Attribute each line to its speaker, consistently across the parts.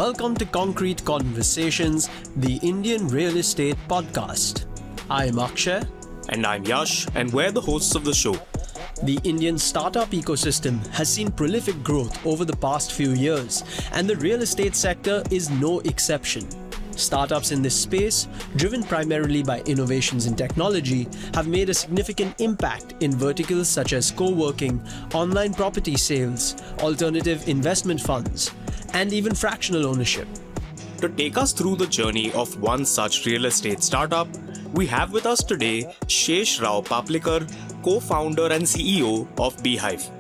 Speaker 1: Welcome to Concrete Conversations, the Indian Real Estate Podcast. I am Akshay.
Speaker 2: And I'm Yash, and we're the hosts of the show.
Speaker 1: The Indian startup ecosystem has seen prolific growth over the past few years, and the real estate sector is no exception. Startups in this space, driven primarily by innovations in technology, have made a significant impact in verticals such as co-working, online property sales, alternative investment funds, and even fractional ownership.
Speaker 2: To take us through the journey of one such real estate startup, we have with us today Shesh Rao Paplikar, co-founder and CEO of BHIVE.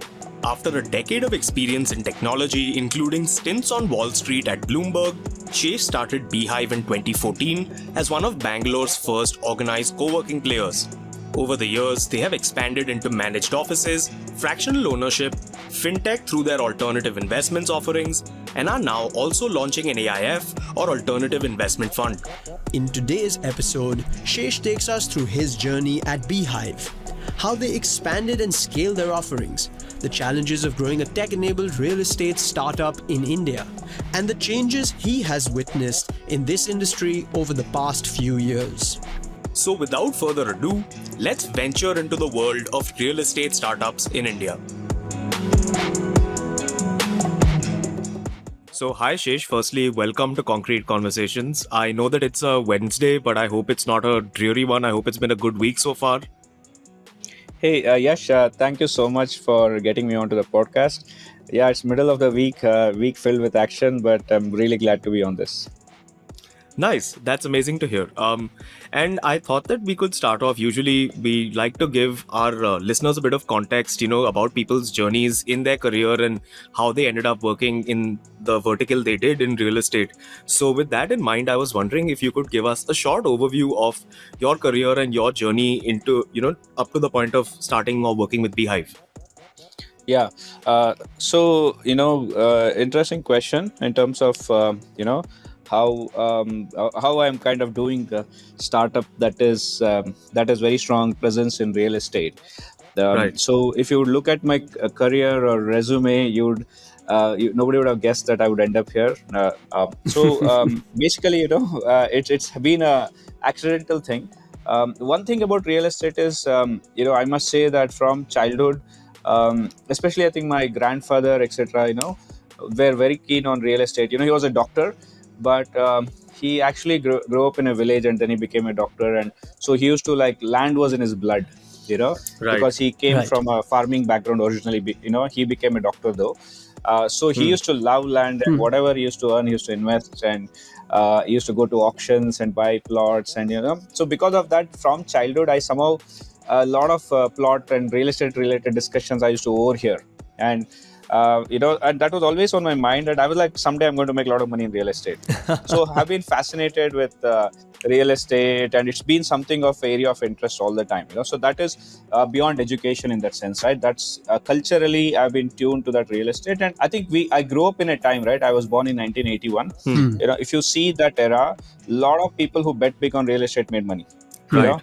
Speaker 2: After a decade of experience in technology, including stints on Wall Street at Bloomberg, Shesh started BHIVE in 2014 as one of Bangalore's first organized co-working players. Over the years, they have expanded into managed offices, fractional ownership, Fintech through their alternative investments offerings, and are now also launching an AIF or alternative investment fund.
Speaker 1: In today's episode, Shesh takes us through his journey at BHIVE, how they expanded and scaled their offerings, the challenges of growing a tech-enabled real estate startup in India, and the changes he has witnessed in this industry over the past few years.
Speaker 2: So without further ado, let's venture into the world of real estate startups in India. So hi Shesh, firstly welcome to Concrete Conversations. I know that it's a Wednesday, but I hope it's not a dreary one. I hope it's been a good week so far.
Speaker 3: Hey, Yash, thank you so much for getting me onto the podcast. Yeah, it's middle of the week, week filled with action, but I'm really glad to be on this.
Speaker 2: Nice. That's amazing to hear. And I thought that we could start off. Usually, we like to give our listeners a bit of context, about people's journeys in their career and how they ended up working in the vertical they did in real estate. So with that in mind, I was wondering if you could give us a short overview of your career and your journey into, up to the point of starting or working with BHIVE.
Speaker 3: Yeah. Interesting question in terms of, how I'm kind of doing a startup that is very strong presence in real estate.
Speaker 2: Right.
Speaker 3: So if you look at my career or resume, nobody would have guessed that I would end up here. Basically, it's been a accidental thing. One thing about real estate is, I must say that from childhood, especially I think my grandfather, etc., were very keen on real estate. He was a doctor, but he actually grew up in a village and then he became a doctor. And so he used to land was in his blood,
Speaker 2: Right.
Speaker 3: because he came
Speaker 1: Right.
Speaker 3: from a farming background originally, he became a doctor though. So he used to love land and whatever he used to earn, he used to invest, and he used to go to auctions and buy plots. And, so because of that, from childhood, I somehow, a lot of plot and real estate related discussions I used to overhear. And and that was always on my mind, and I was like, someday I'm going to make a lot of money in real estate. So I've been fascinated with real estate, and it's been something of area of interest all the time. So that is beyond education in that sense, right? That's culturally I've been tuned to that real estate, and I think I grew up in a time, right? I was born in 1981. If you see that era, a lot of people who bet big on real estate made money.
Speaker 2: Right.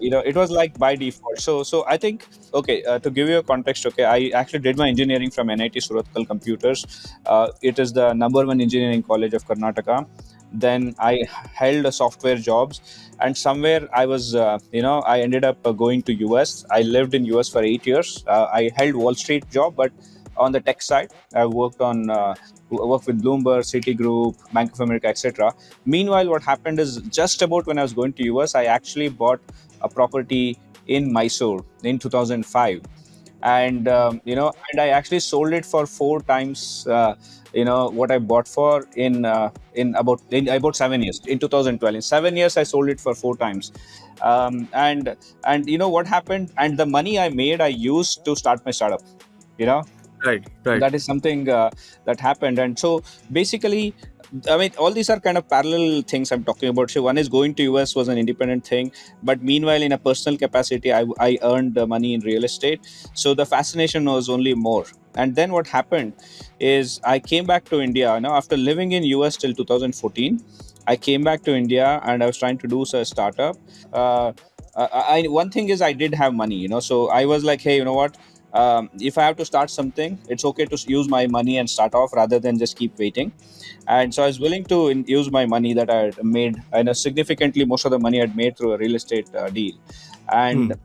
Speaker 3: It was like by default. So I think, to give you a context, I actually did my engineering from NIT Surathkal Computers. It is the number one engineering college of Karnataka. Then I held software jobs, and somewhere I was, I ended up going to US. I lived in US for 8 years. I held Wall Street job, but on the tech side, I worked with Bloomberg, Citigroup, Bank of America, etc. Meanwhile, what happened is just about when I was going to US, I actually bought a property in Mysore in 2005, and and I actually sold it for 4 times. What I bought for in about 7 years. In 2012, in 7 years, I sold it for 4 times. And what happened? And the money I made, I used to start my startup.
Speaker 2: Right.
Speaker 3: That is something that happened. And so basically, I mean, all these are kind of parallel things I'm talking about. So one is going to US was an independent thing, but meanwhile, in a personal capacity, I earned money in real estate. So the fascination was only more. And then what happened is I came back to India. After living in US till 2014, I came back to India and I was trying to do a startup. One thing is I did have money, so I was like, hey, you know what? If I have to start something, it's okay to use my money and start off rather than just keep waiting. And so I was willing to use my money that I had made, and significantly most of the money I'd made through a real estate deal. And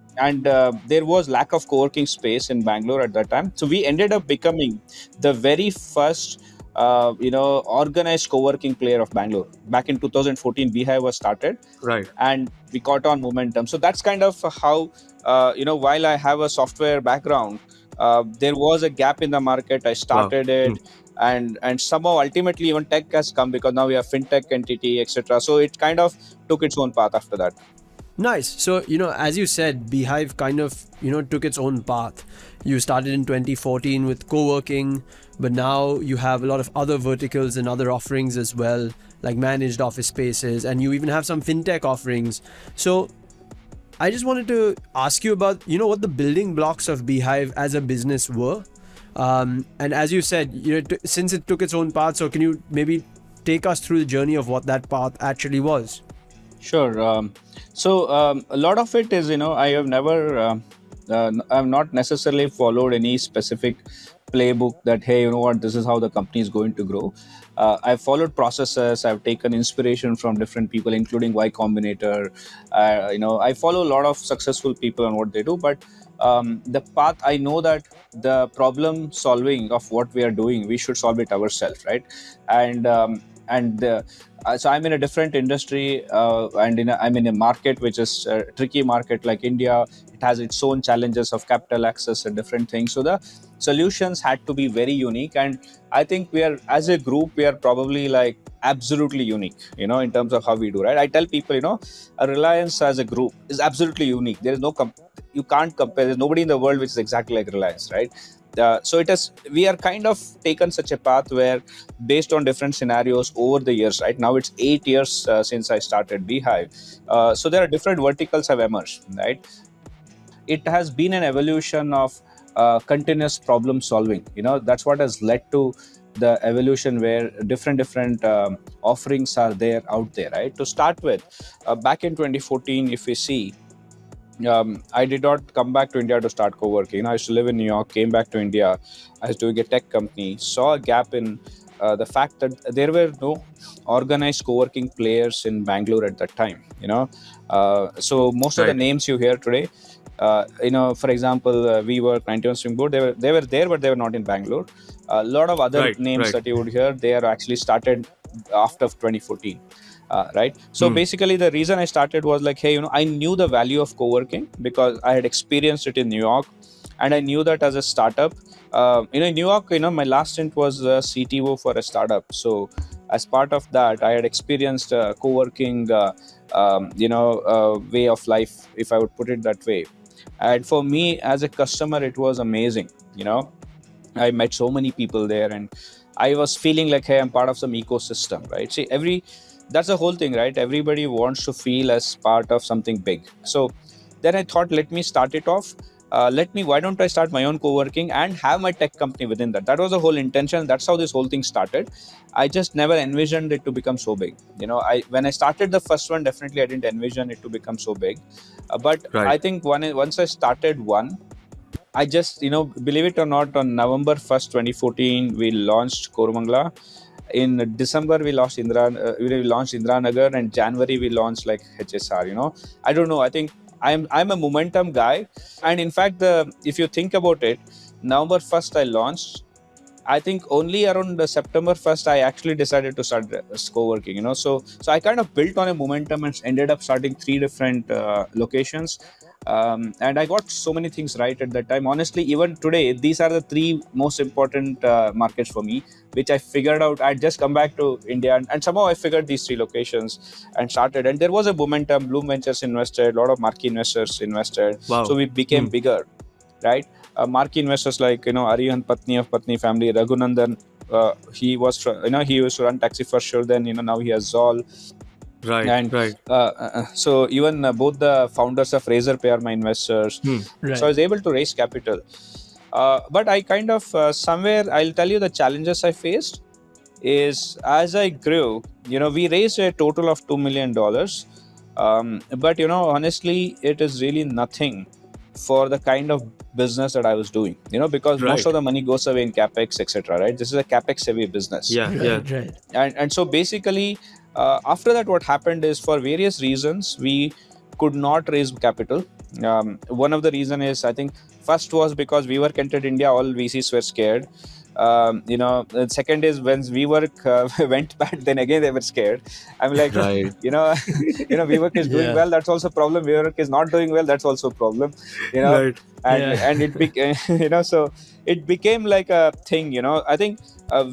Speaker 3: there was lack of co-working space in Bangalore at that time, so we ended up becoming the very first organized co-working player of Bangalore. Back in 2014, BHIVE was started,
Speaker 2: Right.
Speaker 3: and we caught on momentum. So that's kind of how, while I have a software background, there was a gap in the market. I
Speaker 2: Wow.
Speaker 3: started it, and somehow ultimately even tech has come, because now we have fintech entity, etc. So it kind of took its own path after that.
Speaker 1: Nice. So, as you said, Beehive kind of, took its own path. You started in 2014 with co-working, but now you have a lot of other verticals and other offerings as well, like managed office spaces, and you even have some fintech offerings. So I just wanted to ask you about, what the building blocks of Beehive as a business were. And as you said, since it took its own path, so can you maybe take us through the journey of what that path actually was?
Speaker 3: Sure. A lot of it is, I have never, I've not necessarily followed any specific playbook that, hey, you know what, this is how the company is going to grow. I've followed processes. I've taken inspiration from different people, including Y Combinator. I follow a lot of successful people on what they do, but the path, I know that the problem solving of what we are doing, we should solve it ourselves, right? And so I'm in a different industry, and I'm in a market which is a tricky market like India. It has its own challenges of capital access and different things. So the solutions had to be very unique, and I think we are, as a group, we are probably like absolutely unique, in terms of how we do, right? I tell people, a Reliance as a group is absolutely unique. There is no you can't compare. There's nobody in the world which is exactly like Reliance, right? So we are kind of taken such a path where, based on different scenarios over the years, right now it's 8 years since I started BHIVE. So there are different verticals have emerged, right? It has been an evolution of continuous problem solving. That's what has led to the evolution where different offerings are there out there, right? To start with, back in 2014, if we see, I did not come back to India to start co-working. I used to live in New York, came back to India. I was doing a tech company, saw a gap in the fact that there were no organized co-working players in Bangalore at that time. So most of the
Speaker 2: Right.
Speaker 3: names you hear today, for example, WeWork, 91 Springboard, they were there, but they were not in Bangalore. A lot of other
Speaker 2: Right.
Speaker 3: names
Speaker 2: Right.
Speaker 3: that you would hear, they are actually started after 2014. Right. So basically, the reason I started was like, hey, I knew the value of co-working because I had experienced it in New York, and I knew that as a startup, in New York, my last stint was CTO for a startup. So as part of that, I had experienced co-working, way of life, if I would put it that way. And for me as a customer, it was amazing. I met so many people there, and I was feeling like, hey, I'm part of some ecosystem, right? See, that's the whole thing, right? Everybody wants to feel as part of something big. So then I thought, let me start it off. Why don't I start my own co-working and have my tech company within that? That was the whole intention. That's how this whole thing started. I just never envisioned it to become so big. When I started the first one, definitely I didn't envision it to become so big. But
Speaker 2: Right.
Speaker 3: I think once I started one, I just, believe it or not, on November 1st, 2014, we launched Kormangla. In December, we launched Indranagar, and January we launched like HSR. I don't know. I think I'm a momentum guy, and in fact, if you think about it, November 1st I launched. I think only around September 1st I actually decided to start co-working. So I kind of built on a momentum and ended up starting 3 different locations. And I got so many things right at that time. Honestly, even today, these are the 3 most important markets for me, which I figured out. I'd just come back to India, and somehow I figured these 3 locations and started. And there was a momentum. Bloom Ventures invested, a lot of marquee investors invested.
Speaker 2: Wow.
Speaker 3: So we became bigger, right? Marquee investors like, Arihant Patni of Patni family, Raghunandan. He used to run Taxi for sure. Then, now he has Zol.
Speaker 2: Right.
Speaker 3: And
Speaker 2: Right.
Speaker 3: so even both the founders of Razorpay are my investors.
Speaker 1: Right.
Speaker 3: So I was able to raise capital. But I kind of somewhere, I'll tell you the challenges I faced is, as I grew, we raised a total of $2 million. But honestly, it is really nothing for the kind of business that I was doing, because most
Speaker 2: Right.
Speaker 3: of the money goes away in capex, etc. Right? This is a capex heavy business.
Speaker 2: Yeah, yeah.
Speaker 1: Right.
Speaker 3: And so basically, after that, what happened is, for various reasons, we could not raise capital. One of the reason is, I think, first was because we work entered India, all VCs were scared. The second is, when WeWork went bad, then again they were scared. I'm like,
Speaker 2: Right.
Speaker 3: WeWork is doing
Speaker 1: Yeah.
Speaker 3: well, that's also a problem. WeWork is not doing well, that's also a problem.
Speaker 2: Right.
Speaker 3: And it became, so it became like a thing. I think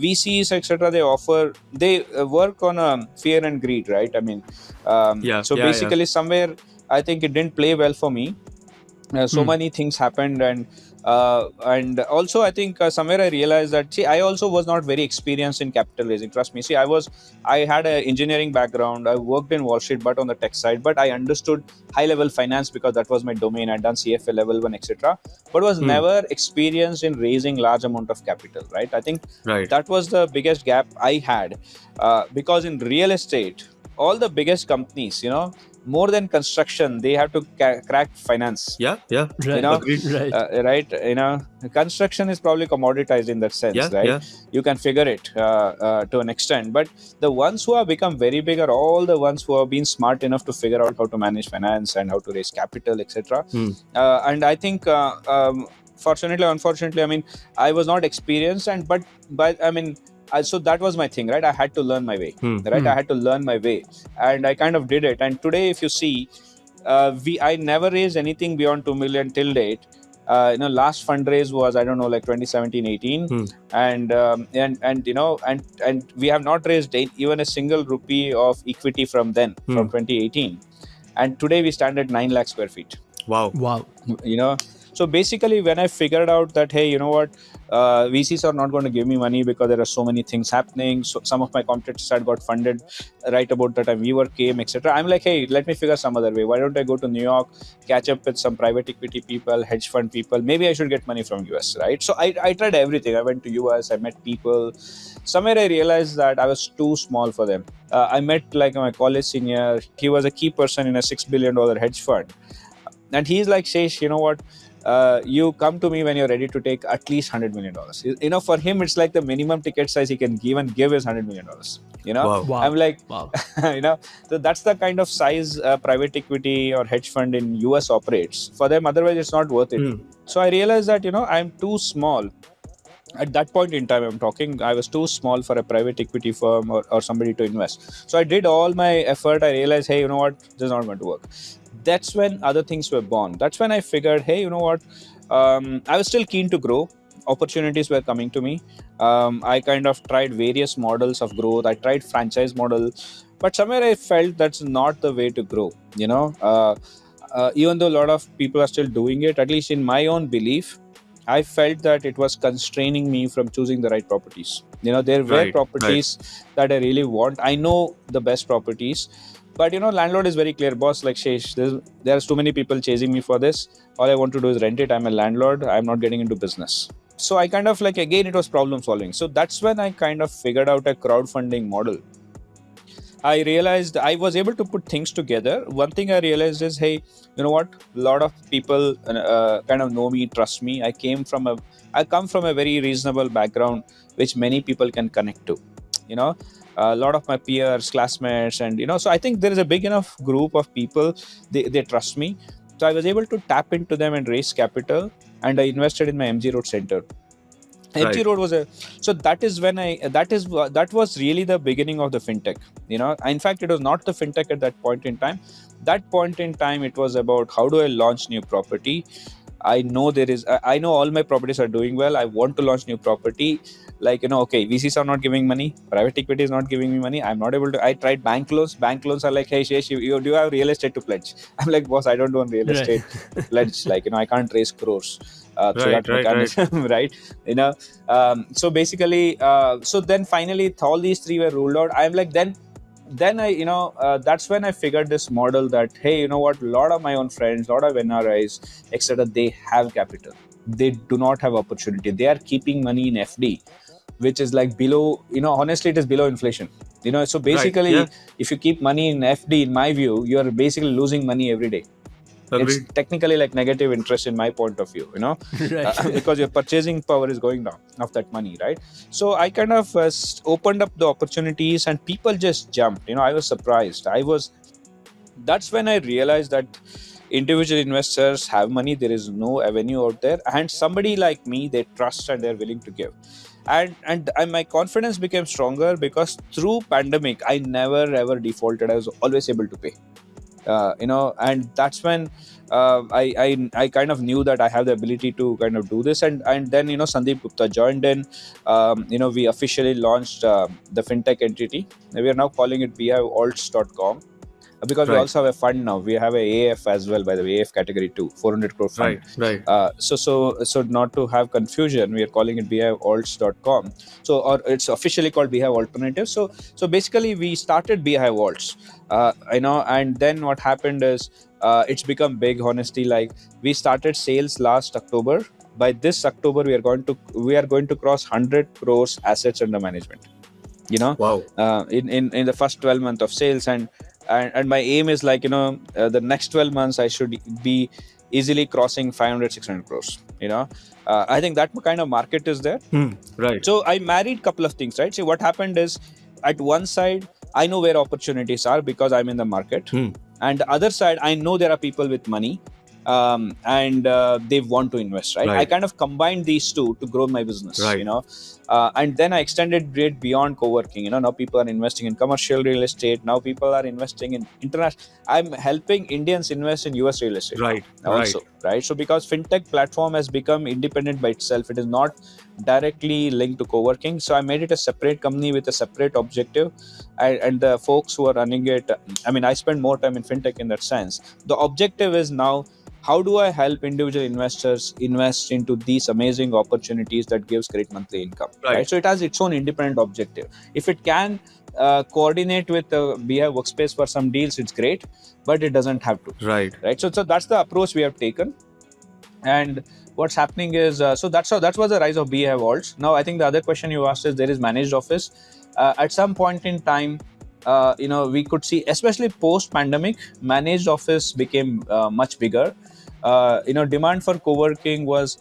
Speaker 3: VCs, etc. They work on fear and greed, right? I mean,
Speaker 2: Yeah,
Speaker 3: so
Speaker 2: yeah, yeah.
Speaker 3: basically, somewhere I think it didn't play well for me. So many things happened, and also I think somewhere I realized that, I also was not very experienced in capital raising. Trust me. I had an engineering background. I worked in Wall Street, but on the tech side. But I understood high level finance because that was my domain. I'd done CFA level 1, etc. But was never experienced in raising large amount of capital. Right? I think
Speaker 2: Right.
Speaker 3: that was the biggest gap I had, because in real estate, all the biggest companies, more than construction, they have to crack finance.
Speaker 2: Yeah, yeah.
Speaker 1: Right.
Speaker 2: Agreed.
Speaker 1: Right.
Speaker 3: Construction is probably commoditized in that sense,
Speaker 2: Yeah,
Speaker 3: right?
Speaker 2: yeah.
Speaker 3: You can figure it to an extent, but the ones who have become very big are all the ones who have been smart enough to figure out how to manage finance and how to raise capital, etc. And I think, fortunately or unfortunately, I mean, I was not experienced, but I mean, so that was my thing, right? I had to learn my way, right? I had to learn my way, and I kind of did it. And today, if you see, I never raised anything beyond 2 million till date. Last fundraise was, I don't know, like 2017-18, and we have not raised even a single rupee of equity from then, from 2018, and today we stand at 9 lakh square feet.
Speaker 2: Wow.
Speaker 3: So basically, when I figured out that, hey, VCs are not going to give me money because there are so many things happening. So some of my competitors had got funded right about the time WeWork came, etc. I'm like, hey, let me figure some other way. Why don't I go to New York, catch up with some private equity people, hedge fund people? Maybe I should get money from US, right? So I tried everything. I went to US, I met people. Somewhere I realized that I was too small for them. I met like my college senior. He was a key person in a $6 billion hedge fund. And he's like, Shesh, you know what? You come to me when you're ready to take at least $100 million. For him, it's like the minimum ticket size he can give is $100 million.
Speaker 2: Wow.
Speaker 3: I'm like,
Speaker 1: Wow.
Speaker 3: so that's the kind of size private equity or hedge fund in US operates. For them, otherwise it's not worth it. So I realized that, I'm too small. At that point in time, I was too small for a private equity firm or somebody to invest. So I did all my effort. I realized, hey, you know what? This is not going to work. That's when other things were born. That's when I figured, hey, you know what? I was still keen to grow. Opportunities were coming to me. I kind of tried various models of growth. I tried franchise model, but somewhere I felt that's not the way to grow. Even though a lot of people are still doing it, at least in my own belief, I felt that it was constraining me from choosing the right properties. There were properties that I really want. I know the best properties, but landlord is very clear, boss. Like, Shesh, there's too many people chasing me for this. All I want to do is rent it. I'm a landlord. I'm not getting into business. So I kind of again, it was problem solving. So that's when I kind of figured out a crowdfunding model. I realized I was able to put things together. One thing I realized is, hey, you know what? A lot of people kind of know me, trust me. I come from a very reasonable background, which many people can connect to. A lot of my peers, classmates, and so I think there is a big enough group of people. They trust me. So I was able to tap into them and raise capital, and I invested in my MG Road Center. MG Road was that was really the beginning of the fintech. In fact, it was not the fintech at that point in time. That point in time, it was about how do I launch new property. I know all my properties are doing well. I want to launch new property. Okay, VCs are not giving money. Private equity is not giving me money. I'm not able to. I tried bank loans. Bank loans are like, hey, Shesh, you do have real estate to pledge. I'm like, boss, I don't do real estate pledge. I can't raise crores. Through that mechanism, right? So basically, so then finally, all these three were ruled out. I'm like, then I, that's when I figured this model that, hey, you know what? A lot of my own friends, a lot of NRIs, etc., they have capital. They do not have opportunity. They are keeping money in FD, which is like below, honestly, it is below inflation. So basically, if you keep money in FD, in my view, you are basically losing money every day. It's technically like negative interest in my point of view,
Speaker 1: Right.
Speaker 3: because your purchasing power is going down of that money, right? So I kind of opened up the opportunities and people just jumped. I was surprised. That's when I realized that individual investors have money. There is no avenue out there, and somebody like me, they trust and they're willing to give. And my confidence became stronger because through pandemic, I never ever defaulted. I was always able to pay. And that's when I kind of knew that I have the ability to kind of do this. And then Sandeep Gupta joined in. We officially launched the fintech entity. We are now calling it BHIVE because we also have a fund now. We have a AF as well, by the way, AF category 2, 400 crore fund. So not to have confusion, we are calling it BHIVEalts.com. Or it's officially called BHIVE Alternative. So basically we started BHIVE Alts, and then what happened is it's become big, honestly. Like, we started sales last October. By this October, we are going to cross 100 crores assets under management.
Speaker 2: Wow.
Speaker 3: In the first 12 months of sales, and my aim is like the next 12 months I should be easily crossing 500-600 crores. I think that kind of market is there.
Speaker 2: Right.
Speaker 3: So I married couple of things, right? So what happened is, at one side I know where opportunities are because I'm in the market, and the other side I know there are people with money, and they want to invest, right? I kind of combined these two to grow my business, and then I extended it beyond co-working. Now people are investing in commercial real estate. Now people are investing in international. I'm helping Indians invest in US real estate also, right? So because fintech platform has become independent by itself, it is not directly linked to co-working. So I made it a separate company with a separate objective, and the folks who are running it, I spend more time in fintech in that sense. The objective is now, how do I help individual investors invest into these amazing opportunities that gives great monthly income, right? So it has its own independent objective. If it can coordinate with the BHIVE workspace for some deals, it's great, but it doesn't have to.
Speaker 2: Right.
Speaker 3: So that's the approach we have taken. And what's happening is, so that was the rise of BHIVE Alts. Now, I think the other question you asked is, there is managed office. At some point in time, we could see, especially post-pandemic, managed office became much bigger. Demand for co-working was,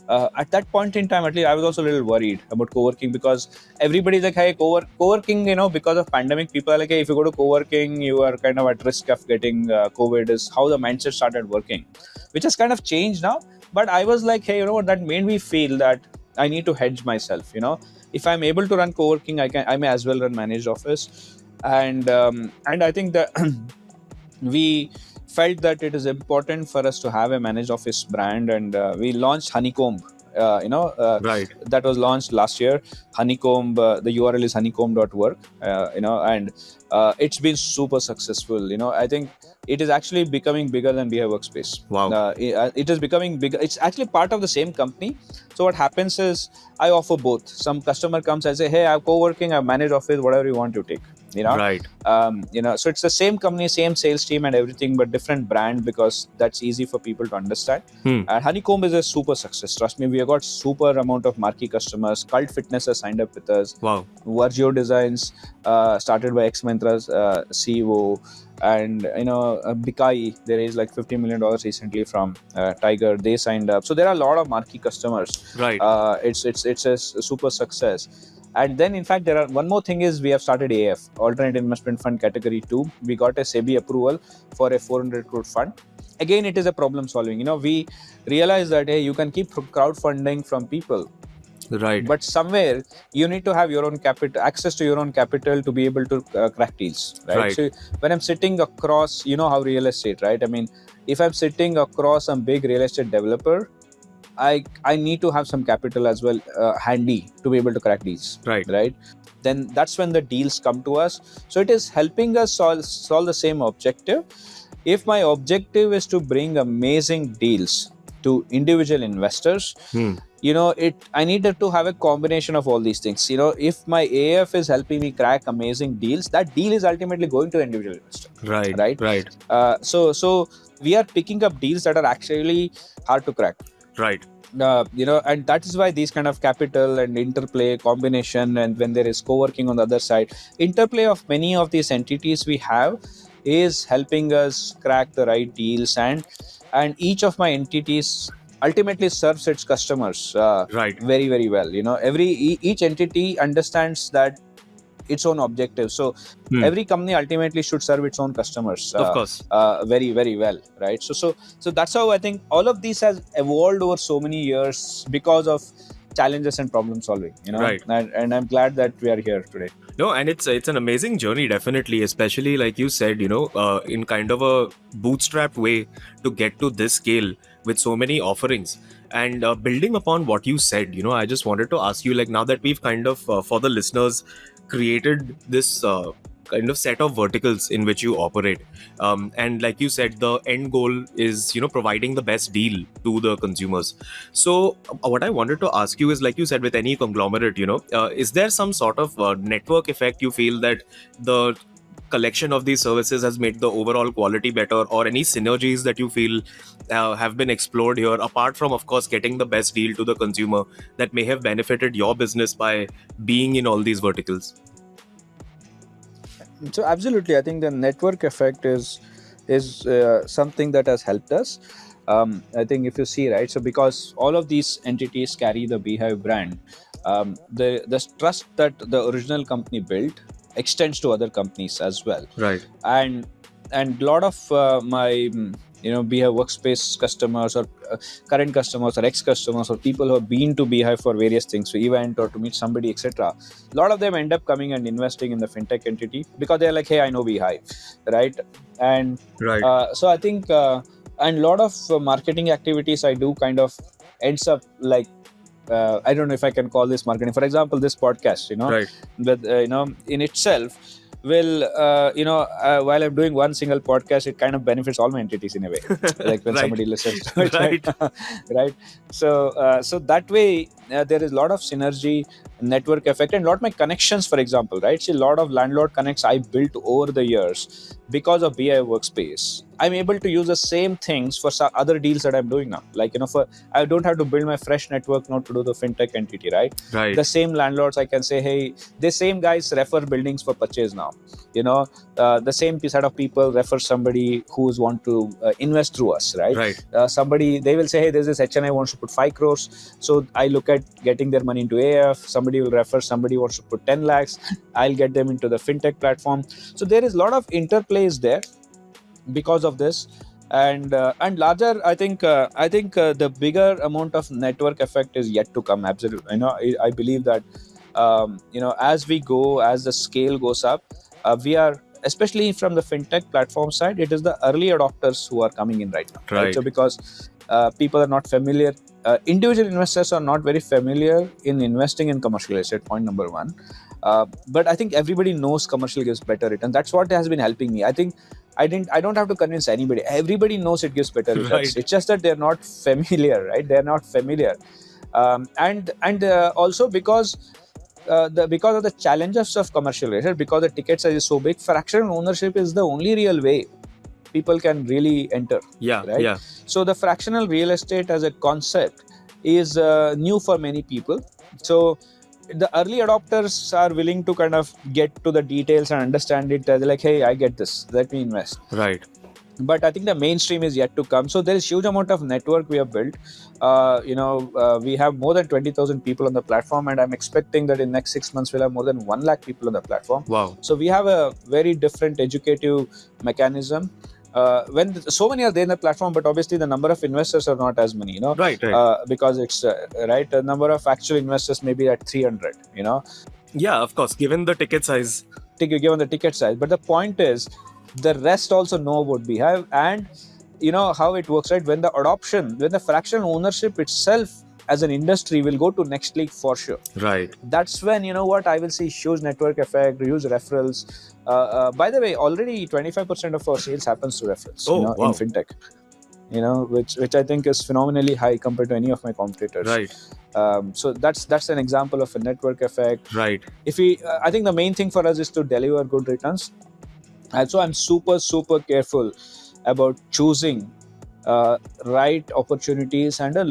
Speaker 3: at that point in time, at least I was also a little worried about co-working, because everybody's like, hey, co-working, because of pandemic, people are like, hey, if you go to co-working, you are kind of at risk of getting COVID, is how the mindset started working, which has kind of changed now. But I was like, hey, that made me feel that I need to hedge myself. If I'm able to run co-working, I may as well run managed office. And I think that we felt that it is important for us to have a managed office brand, and we launched Honeycomb. That was launched last year. Honeycomb, the URL is honeycomb.work. And it's been super successful. I think it is actually becoming bigger than BHIVE Workspace.
Speaker 2: Wow.
Speaker 3: It is becoming bigger. It's actually part of the same company. So what happens is, I offer both. Some customer comes and say, hey, I have co-working, I have managed office, whatever you want to take. So it's the same company, same sales team and everything, but different brand, because that's easy for people to understand. And Honeycomb is a super success. Trust me, we have got super amount of marquee customers. Cult Fitness has signed up with us.
Speaker 2: Wow.
Speaker 3: Virgio Designs, started by ex-Myntra's CEO, and Bikai, they raised like $50 million recently from Tiger. They signed up. So there are a lot of marquee customers. It's a super success. And then, in fact, there are one more thing is, we have started AF, Alternate Investment Fund Category 2. We got a SEBI approval for a 400 crore fund. Again, it is a problem solving. We realize that, hey, you can keep crowdfunding from people. But somewhere you need to have your own capital, access to your own capital, to be able to crack deals, right? So when I'm sitting across, how real estate, right? If I'm sitting across some big real estate developer, I need to have some capital as well handy to be able to crack deals, right? Then that's when the deals come to us. So it is helping us solve the same objective. If my objective is to bring amazing deals to individual investors, I needed to have a combination of all these things. If my AF is helping me crack amazing deals, that deal is ultimately going to the individual investor. Right. So we are picking up deals that are actually hard to crack. And that is why these kind of capital and interplay combination, and when there is co-working on the other side, interplay of many of these entities we have is helping us crack the right deals. And and each of my entities ultimately serves its customers
Speaker 2: Right.
Speaker 3: very, very well. Each entity understands that its own objective. So every company ultimately should serve its own customers
Speaker 2: Of course.
Speaker 3: very, very well, right? So that's how I think all of these has evolved over so many years because of challenges and problem solving.
Speaker 2: Right.
Speaker 3: And I'm glad that we are here today.
Speaker 2: No, and it's an amazing journey, definitely, especially like you said, in kind of a bootstrapped way to get to this scale with so many offerings. And building upon what you said, I just wanted to ask you, like, now that we've kind of, for the listeners, created this kind of set of verticals in which you operate, and like you said, the end goal is providing the best deal to the consumers. So what I wanted to ask you is, like you said, with any conglomerate, is there some sort of network effect you feel that the collection of these services has made the overall quality better, or any synergies that you feel have been explored here, apart from, of course, getting the best deal to the consumer, that may have benefited your business by being in all these verticals?
Speaker 3: So absolutely, I think the network effect is something that has helped us. I think if you see, right, so because all of these entities carry the BHIVE brand, the trust that the original company built extends to other companies as well.
Speaker 2: Right.
Speaker 3: And a lot of my BHIVE workspace customers, or current customers, or ex-customers, or people who have been to BHIVE for various things, to event or to meet somebody, etc. A lot of them end up coming and investing in the fintech entity because they're like, hey, I know BHIVE, right? And
Speaker 2: Right.
Speaker 3: so I think and a lot of marketing activities I do kind of ends up like, I don't know if I can call this marketing. For example, this podcast,
Speaker 2: Right.
Speaker 3: but in itself will while I'm doing one single podcast, it kind of benefits all my entities in a way, like when
Speaker 2: Right.
Speaker 3: somebody listens to it,
Speaker 2: Right.
Speaker 3: right? So that way there is a lot of synergy, network effect, and a lot of my connections, for example, right? See, a lot of landlord connects I built over the years because of BI Workspace. I'm able to use the same things for some other deals that I'm doing now. Like, for I don't have to build my fresh network now to do the fintech entity, right?
Speaker 2: Right.
Speaker 3: The same landlords, I can say, hey, the same guys refer buildings for purchase now. The same set of people refer somebody who's want to invest through us, right?
Speaker 2: Right.
Speaker 3: Somebody, they will say, hey, there's this HNI wants to put 5 crores. So I look at getting their money into AF. Somebody will refer somebody wants to put 10 lakhs. I'll get them into the fintech platform. So there is a lot of interplays there because of this. And larger, I think the bigger amount of network effect is yet to come. Absolutely. I believe that as we go, as the scale goes up, we are, especially from the fintech platform side, it is the early adopters who are coming in right now.
Speaker 2: Right.
Speaker 3: So because people are not familiar, individual investors are not very familiar in investing in commercial estate, point number one. But I think everybody knows commercial gives better return. That's what has been helping me. I think I don't have to convince anybody. Everybody knows it gives better returns.
Speaker 2: Right.
Speaker 3: It's just that they're not familiar, right? They're not familiar. And also because because of the challenges of commercial real estate, because the ticket size is so big, fractional ownership is the only real way people can really enter.
Speaker 2: Yeah.
Speaker 3: Right.
Speaker 2: Yeah.
Speaker 3: So the fractional real estate as a concept is new for many people. So the early adopters are willing to kind of get to the details and understand it. They're like, hey, I get this, let me invest.
Speaker 2: Right.
Speaker 3: But I think the mainstream is yet to come. So there is huge amount of network we have built. We have more than 20,000 people on the platform, and I'm expecting that in next 6 months we'll have more than 1 lakh people on the platform.
Speaker 2: Wow.
Speaker 3: So we have a very different educative mechanism. When so many are there in the platform, but obviously the number of investors are not as many,
Speaker 2: Right.
Speaker 3: because it's right. The number of actual investors may be at 300,
Speaker 2: Yeah, of course, given the ticket size.
Speaker 3: given the ticket size. But the point is, the rest also know about BHIVE, and how it works, right? When the fractional ownership itself as an industry will go to next league for sure.
Speaker 2: Right.
Speaker 3: That's when I will see huge network effect, huge referrals. By the way, already 25% of our sales happens to referrals.
Speaker 2: Oh, wow.
Speaker 3: In fintech. Which I think is phenomenally high compared to any of my competitors.
Speaker 2: Right.
Speaker 3: So that's an example of a network effect.
Speaker 2: Right.
Speaker 3: I think the main thing for us is to deliver good returns. And so I'm super careful about choosing right opportunities and a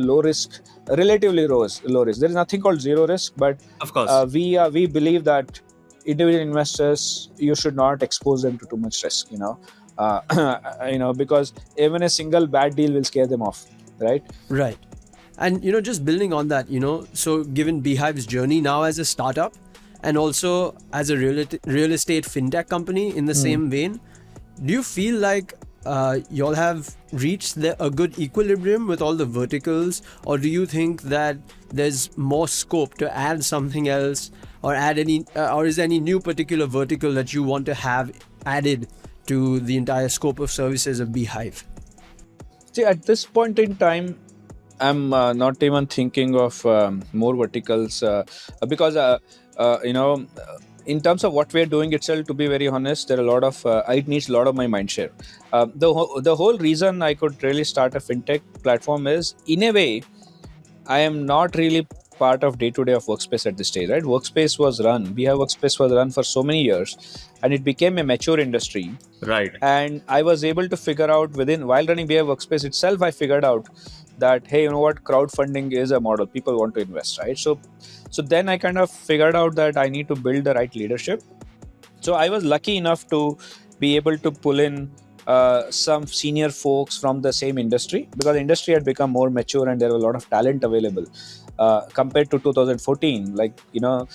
Speaker 3: relatively low risk. There is nothing called zero risk, but
Speaker 2: Of course.
Speaker 3: we believe that individual investors, you should not expose them to too much risk. because even a single bad deal will scare them off, right?
Speaker 1: Right. And just building on that, so given Beehive's journey now as a startup and also as a real estate fintech company in the same vein, do you feel like y'all have reached a good equilibrium with all the verticals, or do you think that there's more scope to add something else, or add any, or is there any new particular vertical that you want to have added to the entire scope of services of Beehive?
Speaker 3: See, at this point in time, I'm not even thinking of more verticals because in terms of what we're doing itself, to be very honest, there are a lot of it needs a lot of my mind share. The whole reason I could really start a fintech platform is, in a way, I am not really part of day-to-day of Workspace at this stage, right? Workspace was run for so many years, and it became a mature industry.
Speaker 2: Right.
Speaker 3: And I was able to figure out while running BHIVE Workspace itself, I figured out that, hey, you know what, crowdfunding is a model. People want to invest, right? So then I kind of figured out that I need to build the right leadership. So I was lucky enough to be able to pull in some senior folks from the same industry, because the industry had become more mature and there were a lot of talent available compared to 2014. Now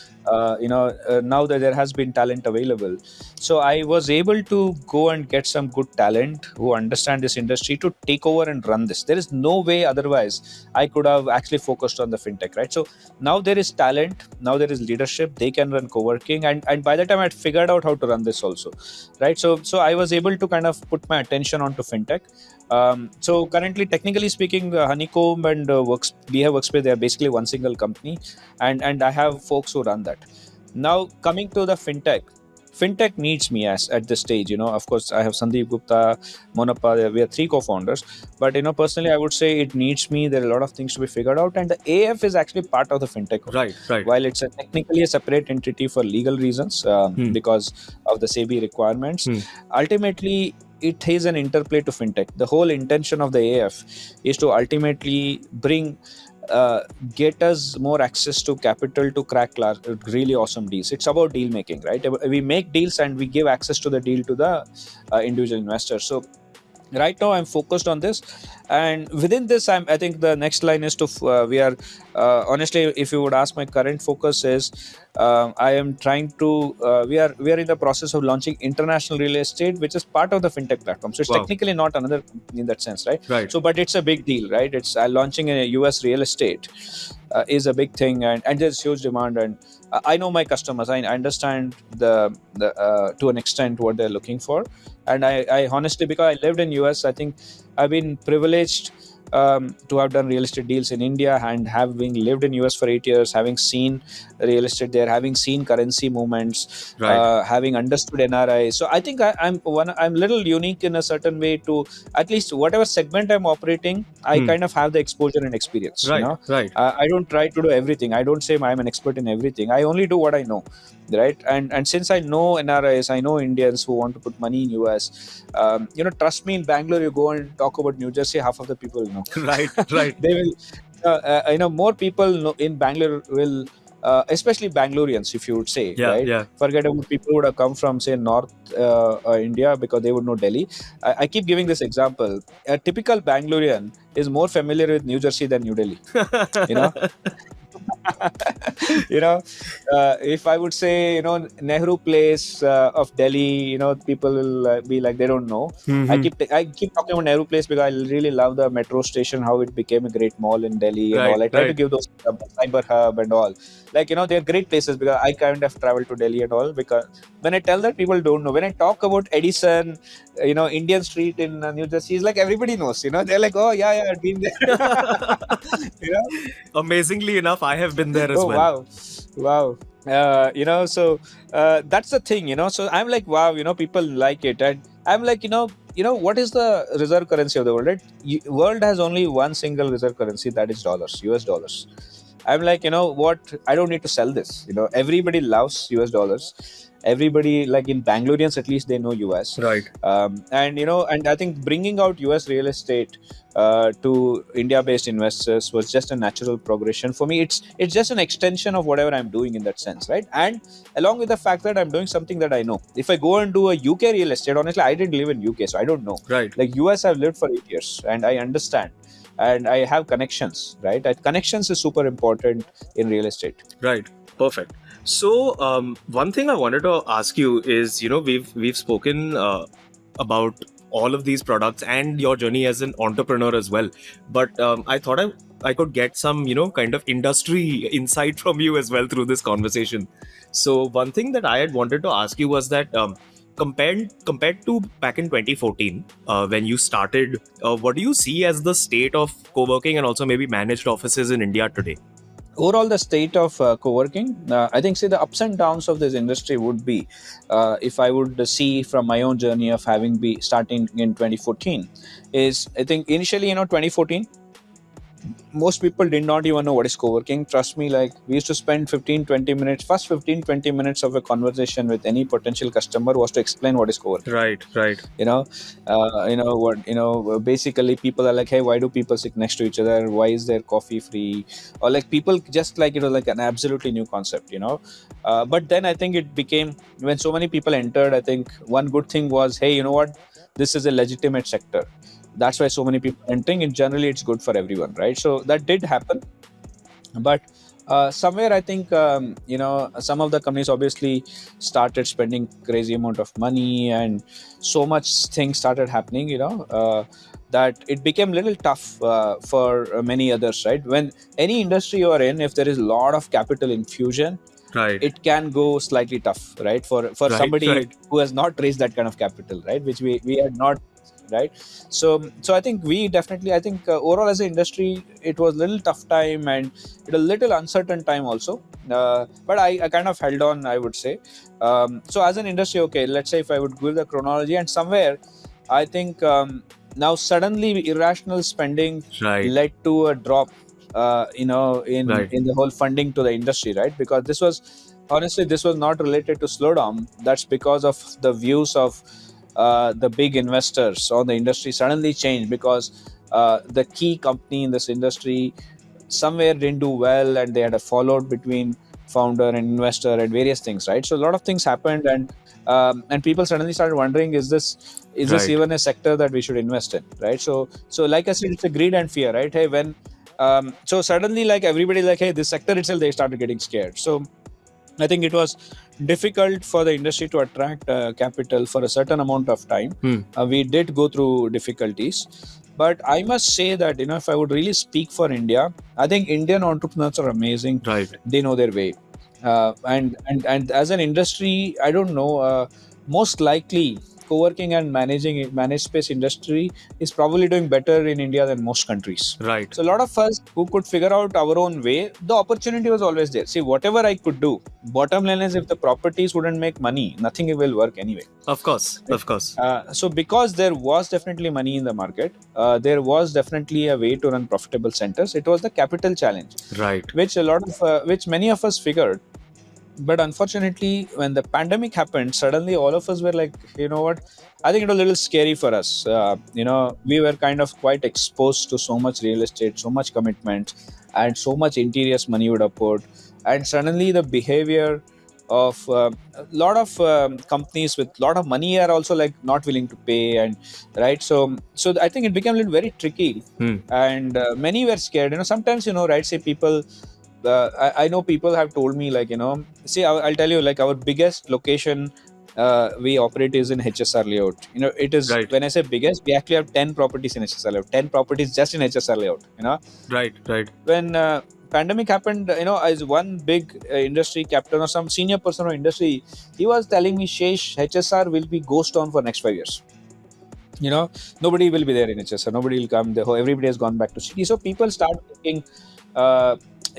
Speaker 3: that there has been talent available, so I was able to go and get some good talent who understand this industry to take over and run this. There is no way otherwise I could have actually focused on the fintech, right? So now there is talent, now there is leadership, they can run co-working, and by the time I'd figured out how to run this also, right? So I was able to kind of put my attention onto fintech. So currently, technically speaking, Honeycomb and BHIVE Workspace, they are basically one single company, and I have folks who run that. Now coming to the fintech needs me at this stage. Of course, I have Sandeep Gupta, Monappa. We are 3 co-founders, but personally, I would say it needs me. There are a lot of things to be figured out, and the AF is actually part of the fintech.
Speaker 2: Right.
Speaker 3: While it's technically a separate entity for legal reasons, because of the SEBI requirements, ultimately it has an interplay to fintech. The whole intention of the AF is to ultimately get us more access to capital to crack really awesome deals. It's about deal making, right? We make deals and we give access to the deal to the individual investors. So right now I'm focused on this, and within this I think the next line is to we are honestly, if you would ask, my current focus is I am trying to we are in the process of launching international real estate, which is part of the fintech platform. So it's technically not another in that sense, right? So but it's a big deal, right? It's launching in a US real estate is a big thing, and there's huge demand, and I know my customers. I understand the to an extent what they're looking for, and I honestly, because I lived in US, I think I've been privileged to have done real estate deals in India, and having lived in US for 8 years, having seen real estate there, having seen currency movements, having understood NRI. So I think I'm a little unique in a certain way to at least whatever segment I'm operating, I kind of have the exposure and experience.
Speaker 2: Right.
Speaker 3: I don't try to do everything. I don't say I'm an expert in everything. I only do what I know, right? And since I know NRIs, I know Indians who want to put money in US. Trust me, in Bangalore, you go and talk about New Jersey, half of the people know.
Speaker 2: Right.
Speaker 3: They will, more people know in Bangalore will, especially Bangaloreans, if you would say, right?
Speaker 2: Yeah.
Speaker 3: Forget about people who would have come from, say, North India, because they would know Delhi. I keep giving this example. A typical Bangalorean is more familiar with New Jersey than New Delhi. If I would say, Nehru Place of Delhi, people will be like, they don't know. I keep talking about Nehru Place because I really love the metro station, how it became a great mall in Delhi and all. I try to give those cyber hub and all. They're great places because I kind of traveled to Delhi and all. Because when I tell that, people don't know. When I talk about Edison, Indian Street in New Jersey, it's like everybody knows. They're like, oh yeah, I've been there.
Speaker 2: Amazingly enough, I have been there as well.
Speaker 3: Wow. So that's the thing. So I'm like, wow, people like it, and I'm like, what is the reserve currency of the world? Right? World has only one single reserve currency, that is dollars, US dollars. I'm like, you know what, I don't need to sell this. Everybody loves US dollars. Everybody, like in Bangaloreans at least, they know US.
Speaker 2: Right.
Speaker 3: And I think bringing out US real estate to India-based investors was just a natural progression for me. It's just an extension of whatever I'm doing in that sense, right? And along with the fact that I'm doing something that I know. If I go and do a UK real estate, honestly, I didn't live in UK, so I don't know.
Speaker 2: Right.
Speaker 3: Like US, I've lived for 8 years, and I understand, and I have connections, right? Connections is super important in real estate.
Speaker 2: Right. Perfect. So one thing I wanted to ask you is, we've spoken about all of these products and your journey as an entrepreneur as well, but I thought I could get some kind of industry insight from you as well through this conversation. So one thing that I had wanted to ask you was that compared to back in 2014 when you started, what do you see as the state of co-working and also maybe managed offices in India today?
Speaker 3: Overall, the state of co-working, I think, the ups and downs of this industry would be, if I would see from my own journey of having be starting in 2014, is I think initially, 2014, most people did not even know what is co-working. Trust me, like we used to spend 15-20 minutes, first 15-20 minutes of a conversation with any potential customer was to explain what is co-working.
Speaker 2: Right.
Speaker 3: Basically people are like, hey, why do people sit next to each other? Why is there coffee free? Or like people just like, like an absolutely new concept, but then I think it became, when so many people entered, I think one good thing was, hey, you know what, this is a legitimate sector. That's why so many people entering, and generally it's good for everyone, right? So that did happen. But somewhere I think, some of the companies obviously started spending crazy amount of money, and so much things started happening, that it became a little tough for many others, right? When any industry you are in, if there is a lot of capital infusion,
Speaker 2: Right.
Speaker 3: it can go slightly tough, right? For somebody who has not raised that kind of capital, right? Which we had not, right? So I think overall as an industry, it was a little tough time, and it a little uncertain time also. But I kind of held on, I would say. So as an industry, okay, let's say if I would give the chronology, and somewhere I think now suddenly irrational spending led to a drop, in the whole funding to the industry, right? Because this was not related to slowdown. That's because of the views of the big investors on the industry suddenly changed, because the key company in this industry somewhere didn't do well, and they had a fallout between founder and investor and various things, right? So a lot of things happened, and people suddenly started wondering, is this even a sector that we should invest in, right? So like I said, it's a greed and fear, right? Hey, when so suddenly, like everybody, like, hey, this sector itself, they started getting scared. So I think it was difficult for the industry to attract capital for a certain amount of time. We did go through difficulties, but I must say that, if I would really speak for India, I think Indian entrepreneurs are amazing.
Speaker 2: Right.
Speaker 3: They know their way, and as an industry, I don't know. Most likely, co-working and managed space industry is probably doing better in India than most countries.
Speaker 2: Right.
Speaker 3: So a lot of us who could figure out our own way, the opportunity was always there. See, whatever I could do, bottom line is, if the properties wouldn't make money, nothing will work anyway.
Speaker 2: Of course.
Speaker 3: So because there was definitely money in the market, there was definitely a way to run profitable centers. It was the capital challenge,
Speaker 2: Right.
Speaker 3: which many of us figured. But unfortunately, when the pandemic happened, suddenly all of us were like, you know what? I think it was a little scary for us. We were kind of quite exposed to so much real estate, so much commitment, and so much interiors money would have put. And suddenly the behavior of a lot of companies with a lot of money are also like not willing to pay, and right. So I think it became a little very tricky, and many were scared. Sometimes, right? Say people. I know people have told me, like, see, I'll tell you, like, our biggest location we operate is in HSR layout. It is,
Speaker 2: right.
Speaker 3: When I say biggest, we actually have 10 properties in HSR layout, 10 properties just in HSR layout,
Speaker 2: Right.
Speaker 3: When pandemic happened, as one big industry captain or some senior person of industry, he was telling me, Shesh, HSR will be ghost town for next 5 years. Nobody will be there in HSR. Nobody will come. Everybody has gone back to city. So people start taking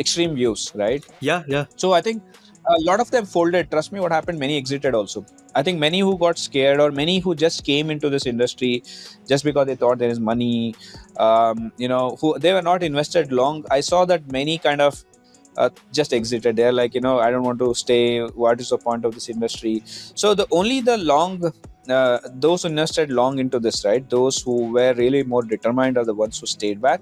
Speaker 3: extreme views, right?
Speaker 2: Yeah.
Speaker 3: So I think a lot of them folded. Trust me, what happened, many exited also. I think many who got scared, or many who just came into this industry just because they thought there is money, who they were not invested long. I saw that many kind of just exited. They're like, I don't want to stay. What is the point of this industry? So those who invested long into this, right? Those who were really more determined are the ones who stayed back.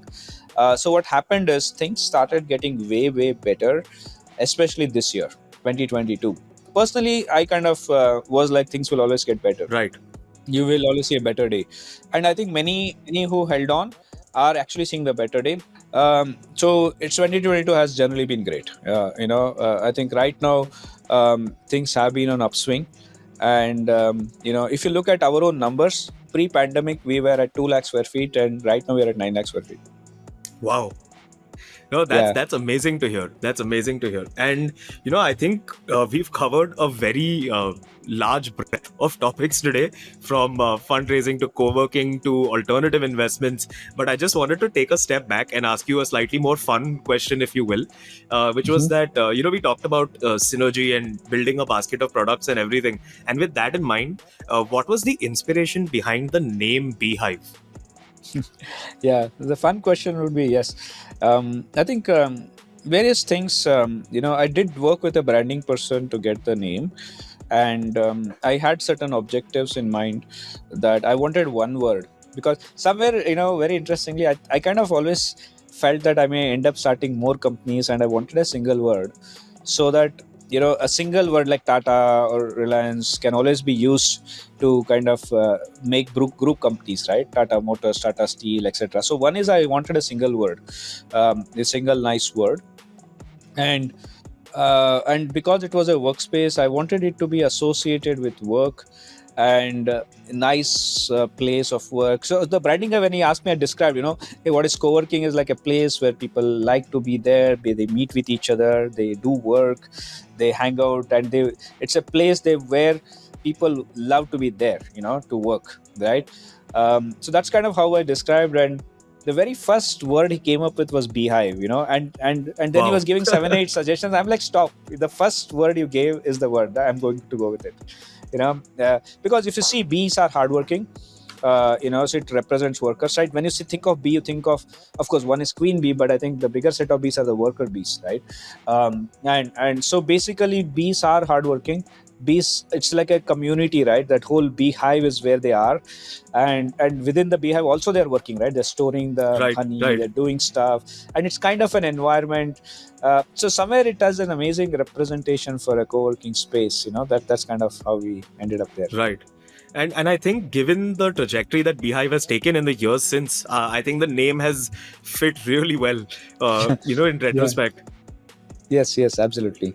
Speaker 3: So what happened is things started getting way, way better, especially this year, 2022. Personally, I kind of was like, things will always get better.
Speaker 2: Right.
Speaker 3: You will always see a better day. And I think many who held on are actually seeing the better day. So it's 2022 has generally been great. I think right now things have been on upswing. And, if you look at our own numbers, pre-pandemic, we were at 2 lakh square feet, and right now we're at 9 lakh square feet.
Speaker 2: Wow. No, that's amazing to hear. That's amazing to hear. And, I think we've covered a very large breadth of topics today, from fundraising to co-working to alternative investments. But I just wanted to take a step back and ask you a slightly more fun question, if you will, which was that, we talked about synergy and building a basket of products and everything. And with that in mind, what was the inspiration behind the name BHIVE?
Speaker 3: Yeah, the fun question would be yes. I think various things. I did work with a branding person to get the name, and I had certain objectives in mind that I wanted one word, because somewhere, very interestingly, I kind of always felt that I may end up starting more companies, and I wanted a single word, so that a single word like Tata or Reliance can always be used to kind of make group companies, right? Tata Motors, Tata Steel, etc. So one is I wanted a single word, a single nice word, and because it was a workspace, I wanted it to be associated with work and nice place of work. So the branding guy, when he asked me, I described, hey, what is co-working is like a place where people like to be there. They meet with each other, they do work, they hang out, and it's a place where people love to be there, to work, right? So that's kind of how I described. And the very first word he came up with was beehive, and then
Speaker 2: Wow.
Speaker 3: He was giving 7-8 suggestions. I'm like, stop, the first word you gave is the word that I'm going to go with it. Because if you see, bees are hardworking, so it represents workers, right? When you think of bee, you think of course, one is queen bee, but I think the bigger set of bees are the worker bees, right? And so basically, bees are hardworking. Bees, it's like a community, right? That whole beehive is where they are, and within the beehive also they're working, right? They're storing the honey, they're doing stuff, and it's kind of an environment. So somewhere it has an amazing representation for a co-working space. That's kind of how we ended up there.
Speaker 2: Right. And I think, given the trajectory that BHIVE has taken in the years since, I think the name has fit really well, in retrospect.
Speaker 3: Yes, absolutely.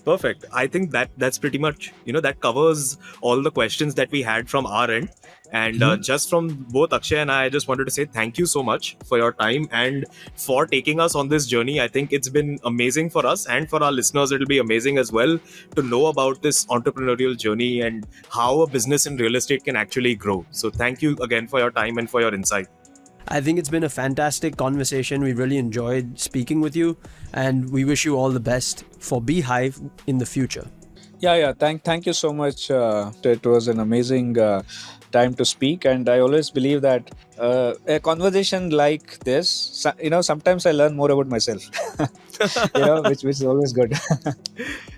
Speaker 2: Perfect. I think that's pretty much, that covers all the questions that we had from our end. And just from both Akshay and I just wanted to say thank you so much for your time and for taking us on this journey. I think it's been amazing for us, and for our listeners, it'll be amazing as well to know about this entrepreneurial journey and how a business in real estate can actually grow. So thank you again for your time and for your insight.
Speaker 1: I think it's been a fantastic conversation. We really enjoyed speaking with you, and we wish you all the best for BHIVE in the future.
Speaker 3: Yeah. Thank you so much. It was an amazing time to speak, and I always believe that a conversation like this, sometimes I learn more about myself, which is always good.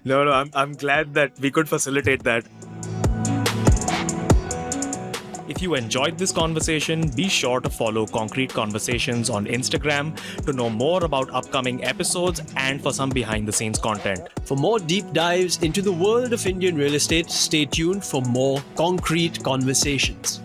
Speaker 2: No, I'm glad that we could facilitate that. If you enjoyed this conversation, be sure to follow Concrete Conversations on Instagram to know more about upcoming episodes and for some behind-the-scenes content.
Speaker 1: For more deep dives into the world of Indian real estate, stay tuned for more Concrete Conversations.